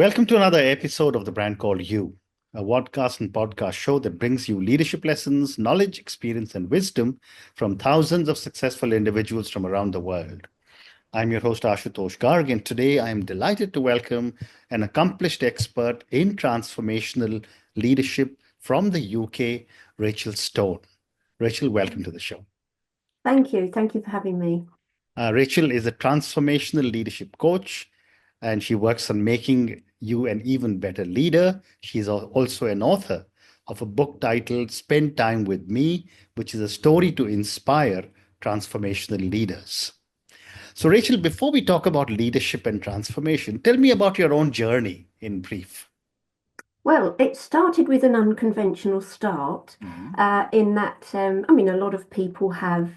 Welcome to another episode of The Brand Called You, a podcast and podcast show that brings you leadership lessons, knowledge, experience, and wisdom from thousands of successful individuals from around the world. I'm your host, Ashutosh Garg, and today I am delighted to welcome an accomplished expert in transformational leadership from the UK, Rachel Stone. Rachel, welcome to the show. Thank you. Thank you for having me. Rachel is a transformational leadership coach, and she works on making you an even better leader. She's also an author of a book titled Spend Time with Me, which is a story to inspire transformational leaders. So, Rachel, before we talk about leadership and transformation, tell me about your own journey in brief. Well, it started with an unconventional start, Mhm. in that, a lot of people have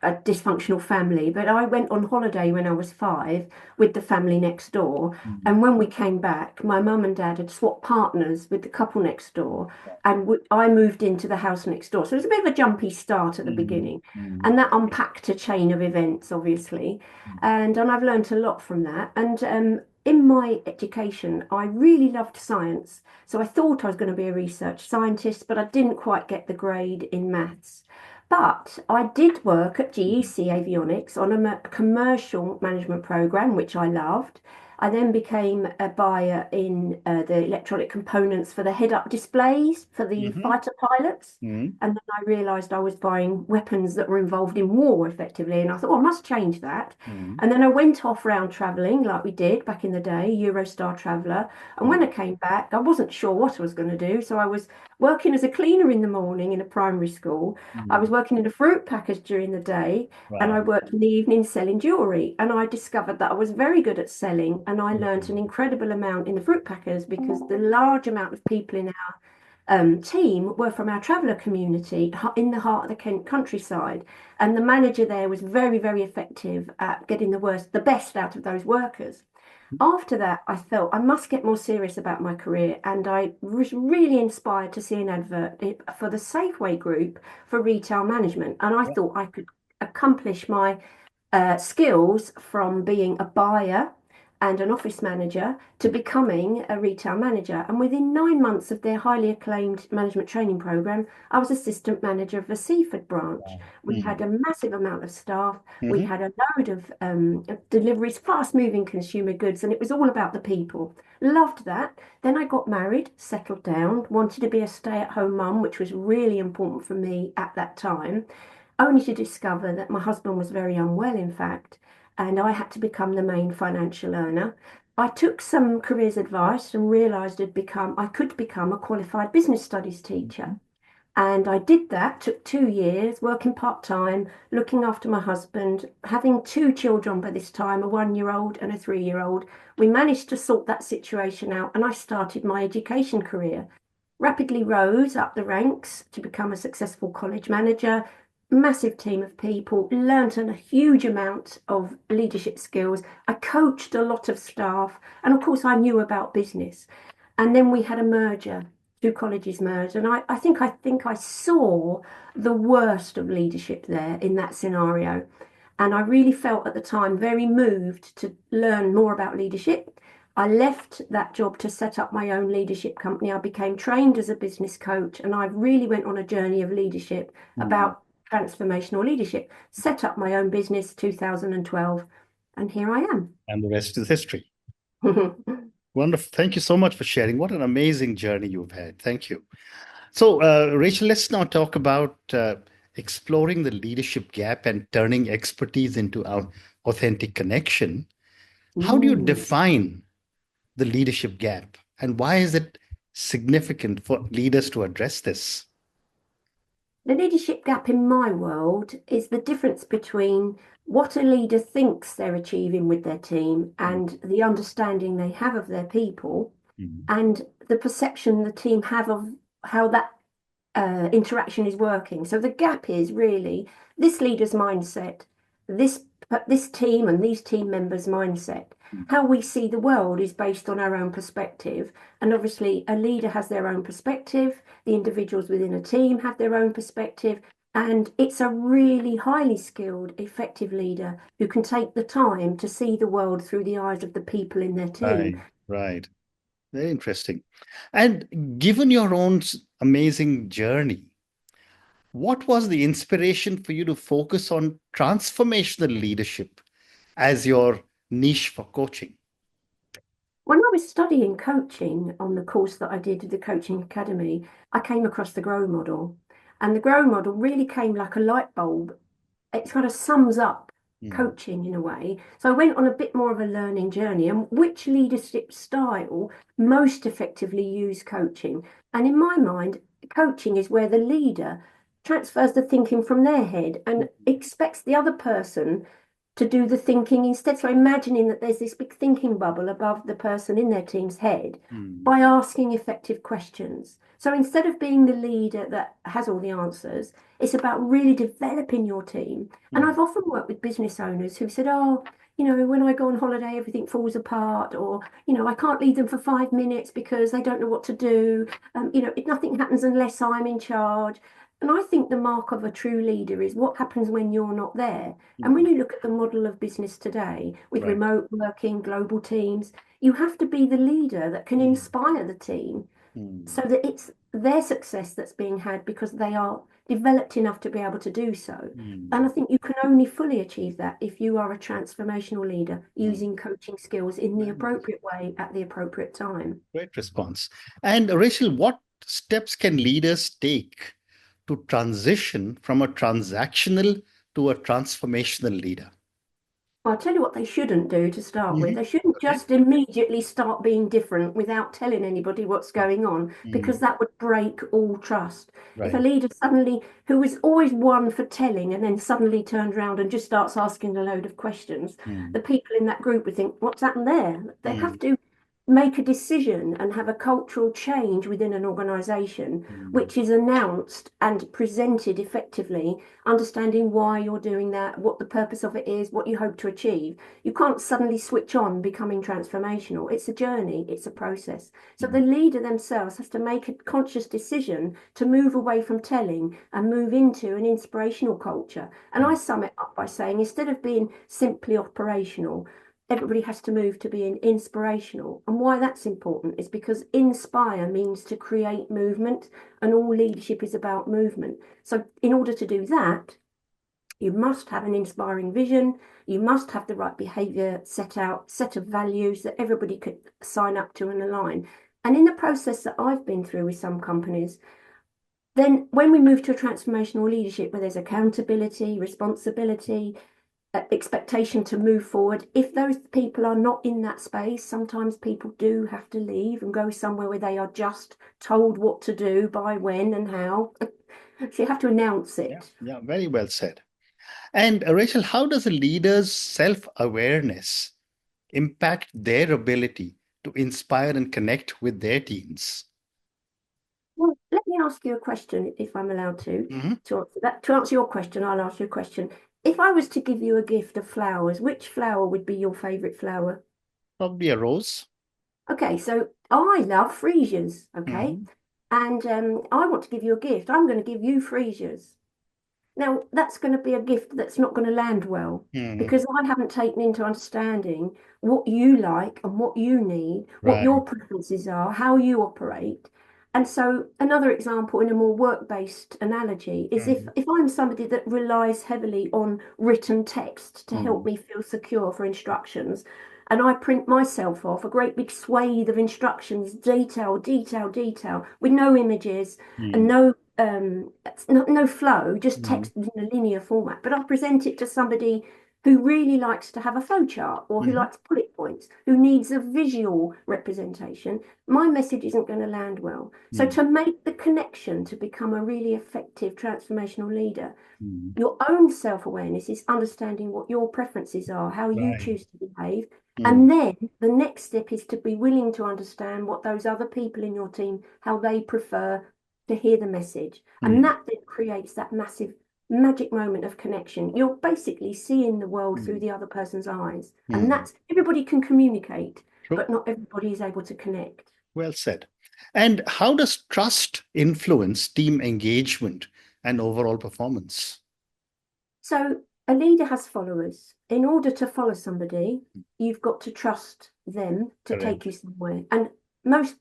a dysfunctional family, but I went on holiday when I was 5 with the family next door. Mhm. And when we came back, my mum and dad had swapped partners with the couple next door, and I moved into the house next door. So it was a bit of a jumpy start at the Mhm. beginning, Mhm. and that unpacked a chain of events, obviously. And I've learned a lot from that. And in my education, I really loved science. So I thought I was going to be a research scientist, but I didn't quite get the grade in maths. But I did work at GEC Avionics on a commercial management program, which I loved. I then became a buyer in the electronic components for the head-up displays for the Mhm. fighter pilots. Mhm. And then I realised I was buying weapons that were involved in war effectively. And I thought, oh, I must change that. Mhm. And then I went off round travelling like we did back in the day, Eurostar Traveller. And when I came back, I wasn't sure what I was going to do. So I was working as a cleaner in the morning in a primary school. I was Mhm. working in a fruit packers during the day, and I Wow. worked in the evening selling jewellery. And I discovered that I was very good at selling, and I learnt an Mhm. incredible amount in the fruit packers because the large amount of people in our team were from our traveller community in the heart of the Kent countryside. And the manager there was very, very effective at getting the best out of those workers. After that, I felt I must get more serious about my career, and I was really inspired to see an advert for the Safeway Group for retail management. And I thought I could accomplish my skills from being a buyer and an office manager to becoming a retail manager. And within 9 months of their highly acclaimed management training program, I was assistant manager of the Seaford branch. Wow. We had Mhm. a massive amount of staff. We Mhm. had a load of deliveries, fast moving consumer goods, and it was all about the people. Loved that. Then I got married, settled down, wanted to be a stay-at-home mum, which was really important for me at that time, only to discover that my husband was very unwell, in fact, and I had to become the main financial earner. I took some careers advice and realised I could become a qualified business studies teacher. And I did that, took 2 years, working part-time, looking after my husband, having two children by this time, a 1-year-old and a 3-year-old. We managed to sort that situation out, and I started my education career. Rapidly rose up the ranks to become a successful college manager, massive team of people, learnt a huge amount of leadership skills. I coached a lot of staff, and of course, I knew about business. And then we had a merger, two colleges merged, and I think I saw the worst of leadership there in that scenario. And I really felt at the time very moved to learn more about leadership. I left that job to set up my own leadership company. I became trained as a business coach, and I really went on a journey of leadership Mhm. about transformational leadership. Set up my own business 2012, and here I am. And the rest is history. Wonderful. Thank you so much for sharing. What an amazing journey you've had. Thank you. So, Rachel, let's now talk about exploring the leadership gap and turning expertise into our authentic connection. How do you Mm. define the leadership gap, and why is it significant for leaders to address this? The leadership gap in my world is the difference between what a leader thinks they're achieving with their team and the understanding they have of their people, Mhm. and the perception the team have of how that interaction is working. So the gap is really this leader's mindset, this this team and these team members' mindset. How we see the world is based on our own perspective. And obviously, a leader has their own perspective, the individuals within a team have their own perspective. And it's a really highly skilled, effective leader who can take the time to see the world through the eyes of the people in their team. Right. Right. Very interesting. And given your own amazing journey, what was the inspiration for you to focus on transformational leadership as your niche for coaching? When I was studying coaching on the course that I did at the Coaching Academy, I came across the Grow model. And the Grow model really came like a light bulb. It kind of sums up Mm, coaching in a way. So I went on a bit more of a learning journey and which leadership style most effectively use coaching. And in my mind, coaching is where the leader transfers the thinking from their head and expects the other person to do the thinking instead. So imagining that there's this big thinking bubble above the person in their team's head mm, by asking effective questions. So instead of being the leader that has all the answers, it's about really developing your team. And mm, I've often worked with business owners who said, oh, when I go on holiday, everything falls apart, or, I can't leave them for 5 minutes because they don't know what to do. Nothing happens unless I'm in charge. And I think the mark of a true leader is what happens when you're not there. And when mm. you look at the model of business today with Right. remote working, global teams, you have to be the leader that can Mm, inspire the team so mm, that it's their success that's being had because they are developed enough to be able to do so. And mm, I think you can only fully achieve that if you are a transformational leader mm. using coaching skills in the Very nice. appropriate way at the appropriate time. Great response. And Rachel, what steps can leaders take to transition from a transactional to a transformational leader? I'll tell you what they shouldn't do to start with. Hmm. They shouldn't Okay. just immediately start being different without telling anybody what's going on, because Mm, that would break all trust. If a right. leader suddenly, who was always one for telling, and then suddenly turns around and just starts asking a load of questions, Mm, the people in that group would think, what's happened there? They have mm, to make a decision and have a cultural change within an organization, mm, which is announced and presented effectively, understanding why you're doing that, what the purpose of it is, what you hope to achieve. You can't suddenly switch on becoming transformational. It's a journey, it's a process. So the mm, leader themselves has to make a conscious decision to move away from telling and move into an inspirational culture. And I mm, sum it up by saying instead of being simply operational, everybody has to move to being inspirational. And why that's important is because inspire means to create movement, and all leadership is about movement. So, in order to do that, you must have an inspiring vision. You must have the right behavior set out, set of values that everybody could sign up to and align. And in the process that I've been through with some companies, then when we move to a transformational leadership where there's accountability, responsibility, expectation to move forward, if those people are not in that space, sometimes people do have to leave and go somewhere where they are just told what to do by when and how. So you have to announce yeah, it. yeah, very well said. And Rachel, how does a leader's self-awareness impact their ability to inspire and connect with their teams? Well, let me ask you a question, if I'm allowed to. Hmm. To answer that, to answer your question, I'll ask you a question. If I was to give you a gift of flowers, which flower would be your favorite flower? Probably a rose. Okay, so I love freesias, okay? Hmm. And I want to give you a gift. I'm going to give you freesias. Now, that's going to be a gift that's not going to land well Hmm. because I haven't taken into understanding what you like and what you need, what Right. your preferences are, how you operate. And so, another example in a more work-based analogy is Hmm. if I'm somebody that relies heavily on written text to help Hmm. me feel secure for instructions, and I print myself off a great big swathe of instructions, detail, detail, detail, with no images and Hmm. no flow, just Hmm. text in a linear format. But I'll present it to somebody who really likes to have a flow chart or who Hmm. likes bullet points, who needs a visual representation. My message isn't going to land well. So Hmm. to make the connection to become a really effective transformational leader, Hmm. your own self-awareness is understanding what your preferences are, how you Right. choose to behave. Hmm. And then the next step is to be willing to understand what those other people in your team, how they prefer to hear the message. And Hmm. that then creates that massive magic moment of connection. You're basically seeing the world through Hmm. the other person's eyes. And Hmm. that's everybody can communicate, True. but not everybody is able to connect. Well said. And how does trust influence team engagement and overall performance? So A leader has followers. In order to follow somebody, you've got to trust them to take Correct. you somewhere. And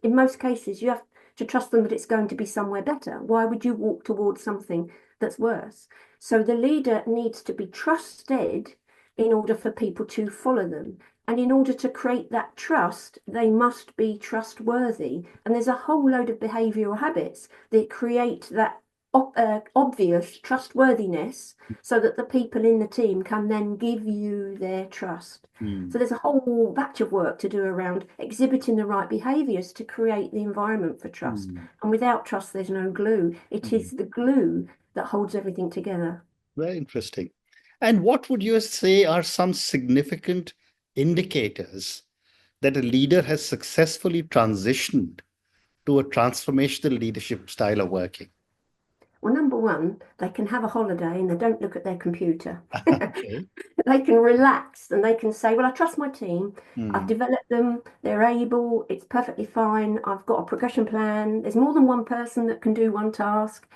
in most cases, you have to trust them that it's going to be somewhere better. Why would you walk towards something that's worse? So the leader needs to be trusted in order for people to follow them. And in order to create that trust, they must be trustworthy. And there's a whole load of behavioral habits that create that obvious trustworthiness so that the people in the team can then give you their trust. So Mm, there's a whole batch of work to do around exhibiting the right behaviours to create the environment for trust. mm, And without trust, there's no glue. It mm. is the glue that holds everything together. Very interesting. And what would you say are some significant indicators that a leader has successfully transitioned to a transformational leadership style of working? Well, number one, they can have a holiday and they don't look at their computer. Okay. They can relax and they can say, well, I trust my team. I've Mm, developed them. They're able. It's perfectly fine. I've got a progression plan. There's more than one person that can do one task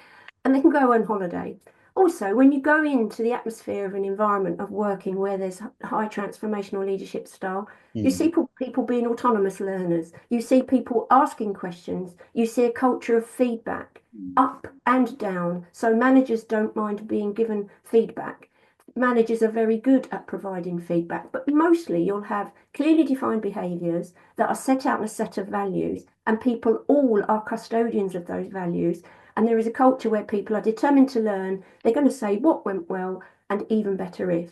and they can go on holiday. Also, when you go into the atmosphere of an environment of working where there's high transformational leadership style, you see mm, people being autonomous learners. You see people asking questions. You see a culture of feedback mm. up and down. So managers don't mind being given feedback. Managers are very good at providing feedback, but mostly you'll have clearly defined behaviours that are set out in a set of values, and people all are custodians of those values. And there is a culture where people are determined to learn. They're going to say what went well and even better if.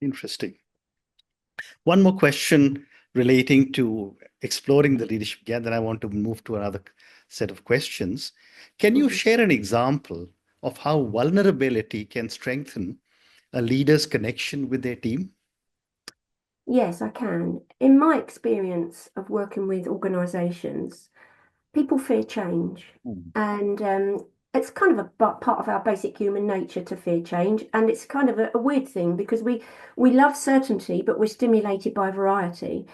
Interesting. One more question relating to exploring the leadership gap, then I want to move to another set of questions. Can you Mhm. share an example of how vulnerability can strengthen a leader's connection with their team? Yes, I can. In my experience of working with organisations, people fear change, Mm, and it's kind of part of our basic human nature to fear change, and it's kind of a weird thing because we love certainty, but we're stimulated by variety.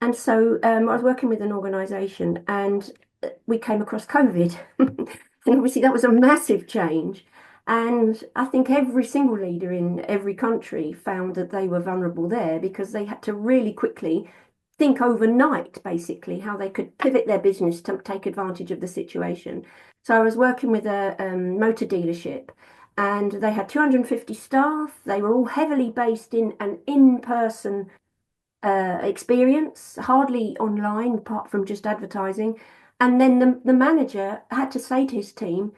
And so I was working with an organisation, and we came across COVID, and obviously that was a massive change. And I think every single leader in every country found that they were vulnerable there because they had to really quickly think overnight, basically, how they could pivot their business to take advantage of the situation. So I was working with a motor dealership and they had 250 staff. They were all heavily based in an in-person experience, hardly online, apart from just advertising. And then the manager had to say to his team,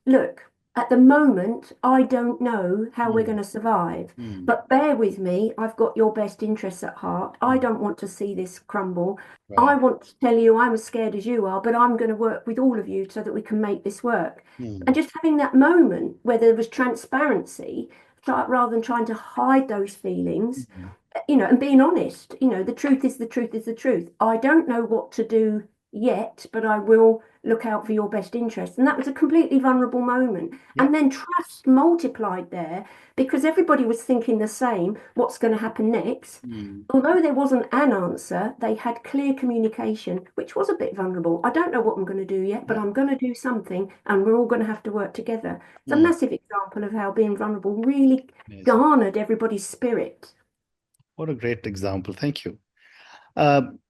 look, at the moment, I don't know how we're going mm, to survive, mm, but bear with me. I've got your best interests at heart. I mm. don't want to see this crumble. I Right. want to tell you I'm as scared as you are, but I'm going to work with all of you so that we can make this work. And Mm, just having that moment where there was transparency, rather than trying to hide those feelings, mm, and being honest, the truth is the truth is the truth. I don't know what to do yet, but I will look out for your best interest. And that was a completely vulnerable moment. yeah. And then trust multiplied there because everybody was thinking the same, what's going to happen next? Mm, Although there wasn't an answer, they had clear communication, which was a bit vulnerable. I don't know what I'm going to do yet, but yeah. I'm going to do something and we're all going to have to work together. It's a Mm, massive example of how being vulnerable really amazing. garnered everybody's spirit. What a great example. Thank you.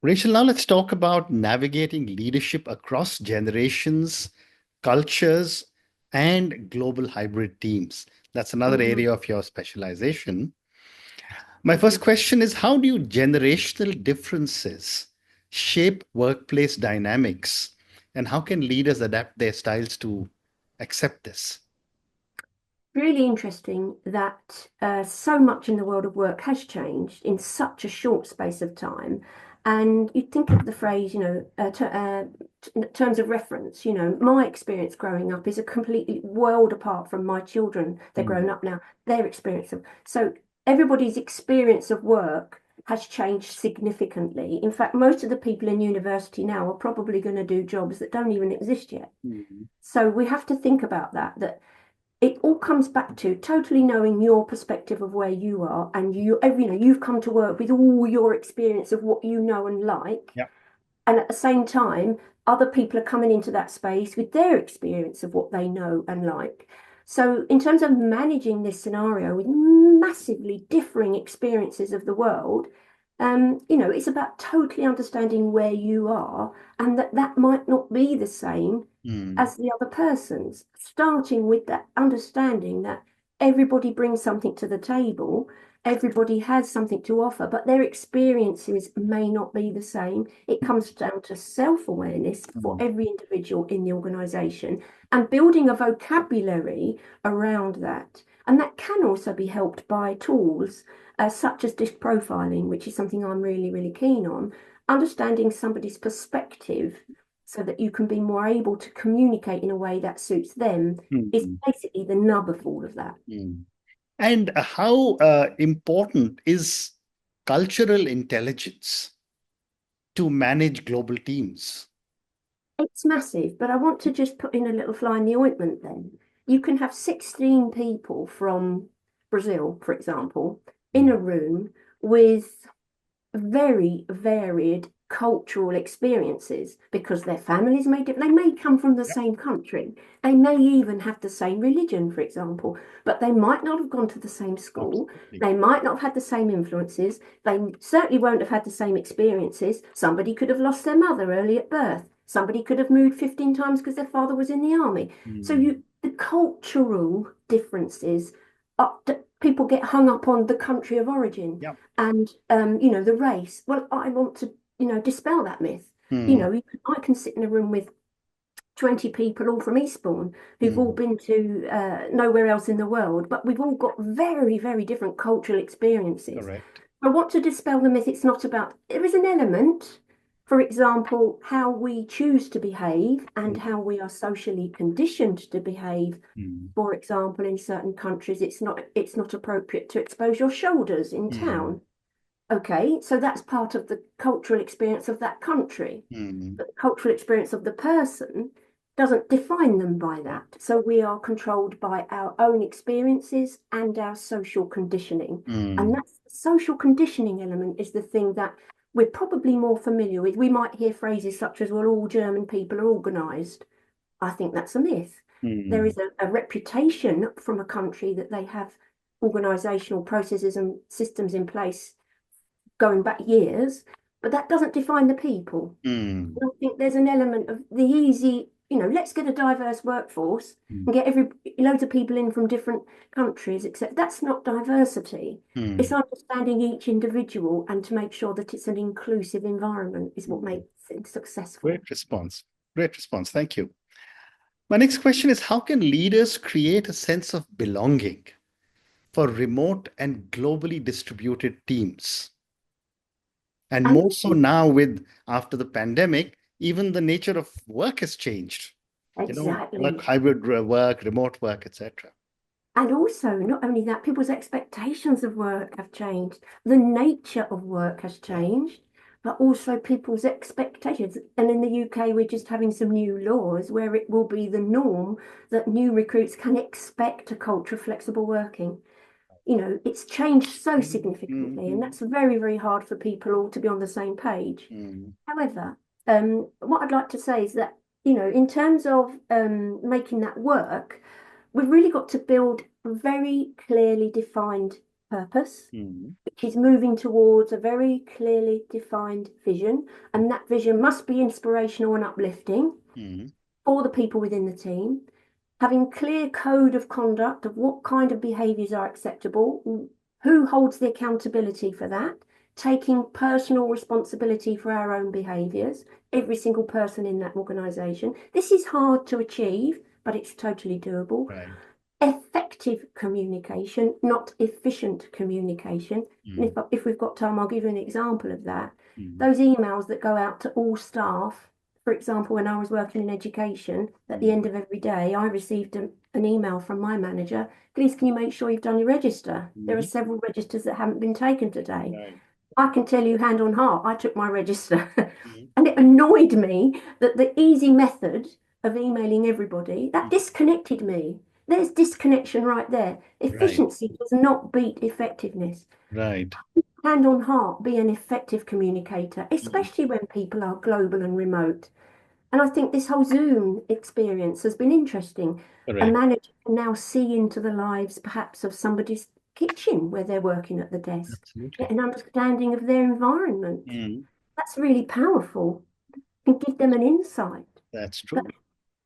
Rachel, now let's talk about navigating leadership across generations, cultures, and global hybrid teams. That's another Mhm, area of your specialization. My first mhm. question is, how do you generational differences shape workplace dynamics, and how can leaders adapt their styles to accept this? Really interesting that so much in the world of work has changed in such a short space of time. And you think of the phrase, terms of reference, my experience growing up is a completely world apart from my children. They're grown Mm, up now, their experience of. So everybody's experience of work has changed significantly. In fact, most of the people in university now are probably going to do jobs that don't even exist yet. mm, So we have to think about that it all comes back to totally knowing your perspective of where you are and you've come to work with all your experience of what you know and like, yeah. and at the same time other people are coming into that space with their experience of what they know and like. So, in terms of managing this scenario with massively differing experiences of the world, it's about totally understanding where you are and that that might not be the same Mm, as the other person's, starting with that understanding that everybody brings something to the table, everybody has something to offer, but their experiences may not be the same. It comes down to self-awareness for mm, every individual in the organization and building a vocabulary around that. And that can also be helped by tools such as disc profiling, which is something I'm really, really keen on. Understanding somebody's perspective so that you can be more able to communicate in a way that suits them is mm, basically the nub of all of that. mm. And how important is cultural intelligence to manage global teams? It's massive, but I want to just put in a little fly in the ointment then. You can have 16 people from Brazil, for example, in Mm, a room with very varied cultural experiences because their families may they may come from the yep, same country. They may even have the same religion, for example, but they might not have gone to the same school. absolutely. They might not have had the same influences. They certainly won't have had the same experiences. Somebody could have lost their mother early at birth. Somebody could have moved 15 times because their father was in the army. So Mm, the cultural differences people get hung up on the country of origin yep. and the race. Well, I want to dispel that myth. Mm, I can sit in a room with 20 people all from Eastbourne who've all mm, been to nowhere else in the world, but we've all got very, very different cultural experiences. correct. I want to dispel the myth. It's not about, there is an element, for example, how we choose to behave and Mm, how we are socially conditioned to behave. mm, For example, in certain countries, it's not appropriate to expose your shoulders in mm, town. Okay, so that's part of the cultural experience of that country. mm, But the cultural experience of the person doesn't define them by right. that. So we are controlled by our own experiences and our social conditioning. And Mm, that's the social conditioning element is the thing that we're probably more familiar with. We might hear phrases such as, well, all German people are organized. I think that's a myth. There mm, is a reputation from a country that they have organizational processes and systems in place going back years, but that doesn't define the people. mm, And I think there's an element of the easy, let's get a diverse workforce mm, and get loads of people in from different countries, except that's not diversity. It's mm. understanding each individual and to make sure that it's an inclusive environment is what Mm. makes it successful. Great response. Great response. Thank you. My next question is, how can leaders create a sense of belonging for remote and globally distributed teams? And And more so now with after the pandemic, even the nature of work has changed. Work, exactly. hybrid work, remote work, etc. And also, not only that, people's expectations of work have changed. The nature of work has Yeah. changed, but also people's expectations. And in the UK, we're just having some new laws where it will be the norm that new recruits can expect a culture of flexible working. It's changed so Mm, significantly, and mm, that's very, very hard for people all to be on the same page. mm, However, what I'd like to say is that, in terms of making that work, we've really got to build a very clearly defined purpose, mm, which is moving towards a very clearly defined vision. And that vision must be inspirational and uplifting mm, for the people within the team. Having clear code of conduct of what kind of behaviours are acceptable, who holds the accountability for that, taking personal responsibility for our own behaviours, every single person in that organisation. This is hard to achieve, but it's totally doable. right. Effective communication, not efficient communication. And Mm, if we've got time, I'll give you an example of that. mm, Those emails that go out to all staff, for example, when I was working in education, at the mm, end of every day, I received an email from my manager. Please, can you make sure you've done your register? There are mhm, several registers that haven't been taken today. right. I can tell you hand on heart, I took my register. Mm, And it annoyed me that the easy method of emailing everybody, that mm, disconnected me. There's disconnection right there. right. Efficiency does not beat effectiveness. Right. Hand on heart, be an effective communicator, Mm, especially when people are global and remote. And I think this whole Zoom experience has been interesting. A Correct. manager can now see into the lives perhaps of somebody's kitchen where they're working at the desk, get Absolutely. an understanding of their environment. Mm, That's really powerful and give them an insight. that's But true.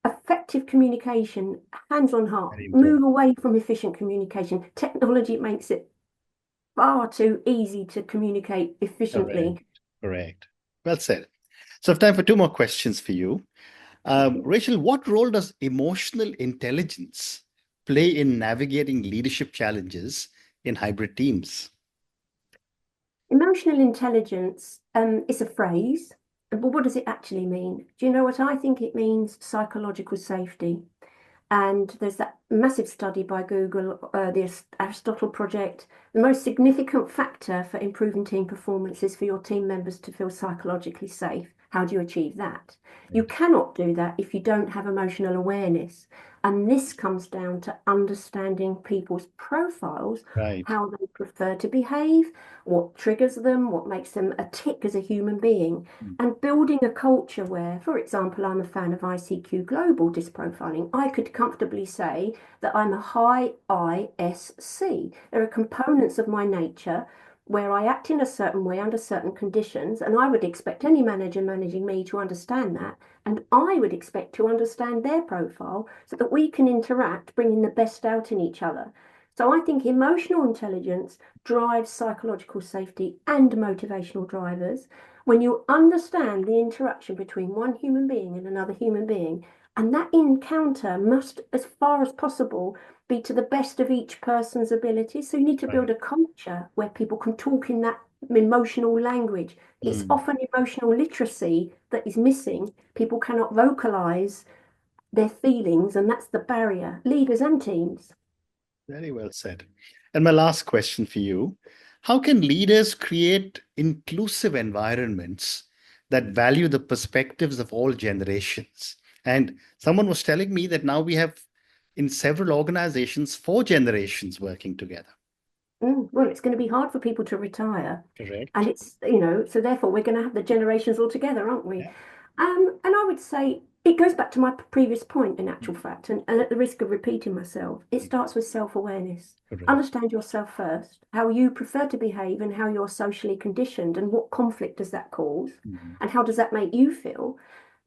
effective communication, hands on heart, Very move important. away from efficient communication. Technology makes it far too easy to communicate Correct. efficiently. Correct. Well said. So I have time for two more questions for you. Rachel, what role does emotional intelligence play in navigating leadership challenges in hybrid teams? Emotional intelligence is a phrase, but what does it actually mean? Do you know what I think it means? Psychological safety. And there's that massive study by Google, the Aristotle Project. The most significant factor for improving team performance is for your team members to feel psychologically safe. How do you achieve that? You Right. cannot do that if you don't have emotional awareness. And this comes down to understanding people's profiles, Right. how they prefer to behave, what triggers them, what makes them a tick as a human being, Mm. and building a culture where, for example, I'm a fan of ICQ Global Disprofiling. I could comfortably say that I'm a high ISC. There are components of my nature where I act in a certain way under certain conditions, and I would expect any manager managing me to understand that, and I would expect to understand their profile so that we can interact, bringing the best out in each other. So I think emotional intelligence drives psychological safety and motivational drivers when you understand the interaction between one human being and another human being, and that encounter must, as far as possible, be to the best of each person's ability. So you need to build Right. a culture where people can talk in that emotional language. It's Mm. often emotional literacy that is missing. People cannot vocalize their feelings, and that's the barrier, leaders and teams. Very well said. And my last question for you, how can leaders create inclusive environments that value the perspectives of all generations? And someone was telling me that now we have in several organizations 4 generations working together. Well, it's going to be hard for people to retire. And Correct. so therefore we're going to have the generations all together, aren't we? Yeah. And I would say it goes back to my previous point in actual Mm. fact, and at the risk of repeating myself, it Mm. starts with self-awareness. Correct. Understand yourself first, how you prefer to behave and how you're socially conditioned and what conflict does that cause Mhm. and how does that make you feel.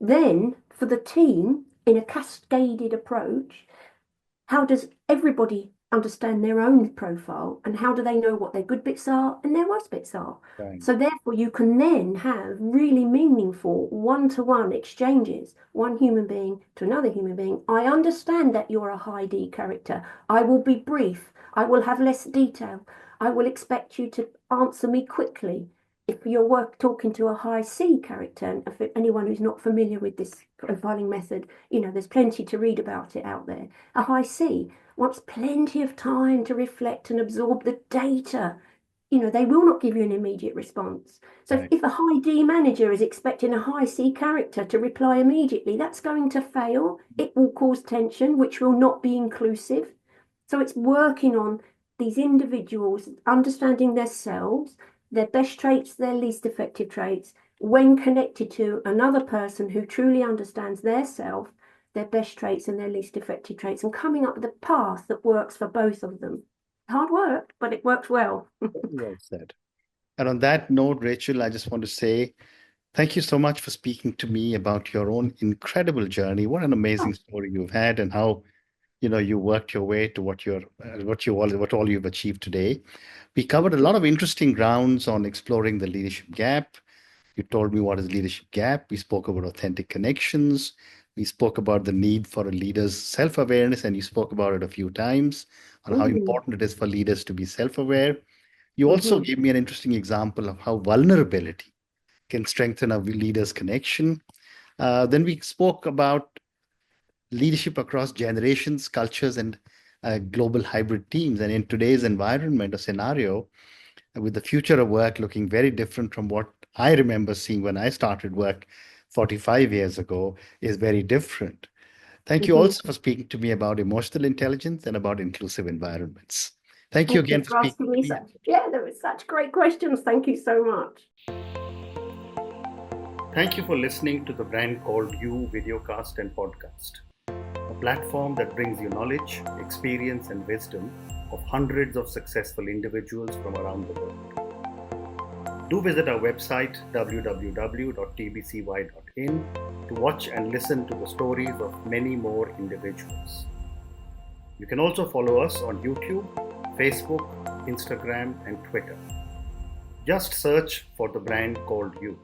Then for the team, in a cascaded approach, how does everybody understand their own profile and how do they know what their good bits are and their worst bits are? Right. So therefore you can then have really meaningful one-to-one exchanges, one human being to another human being. I understand that you're a high D character. I will be brief. I will have less detail. I will expect you to answer me quickly. If you're talking to a high C character, and for anyone who's not familiar with this profiling method, there's plenty to read about it out there. A high C wants plenty of time to reflect and absorb the data. They will not give you an immediate response. So if, Right. if a high D manager is expecting a high C character to reply immediately, that's going to fail. It will cause tension, which will not be inclusive. So it's working on these individuals, understanding themselves, their best traits, their least effective traits, when connected to another person who truly understands their self, their best traits and their least effective traits, and coming up with a path that works for both of them. Hard work, but it works well. Very well said. And on that note, Rachel, I just want to say thank you so much for speaking to me about your own incredible journey. What an amazing Oh, story you've had, and how you worked your way to what all you've achieved today. We thank covered a you. lot of interesting grounds on exploring the leadership gap. You told me what is leadership gap. We spoke about authentic connections. We spoke about the need for a leader's self-awareness, and you spoke about it a few times on how Mm, important it is for leaders to be self-aware. You also mhm, gave me an interesting example of how vulnerability can strengthen a leader's connection. Then we spoke about leadership across generations, cultures, and global hybrid teams. And in today's environment or scenario, with the future of work looking very different from what I remember seeing when I started work 45 years ago, is very different. Thank you mhm. also for speaking to me about emotional intelligence and about inclusive environments. Thank you Thank you again for for speaking asking to me me. such. Yeah, there were such great questions. Thank you so much. Thank you for listening to the Brand Called You videocast and podcast, a platform that brings you knowledge, experience, and wisdom of hundreds of successful individuals from around the world. Do visit our website www.tbcy.in to watch and listen to the stories of many more individuals. You can also follow us on YouTube, Facebook, Instagram, and Twitter. Just search for the Brand Called You.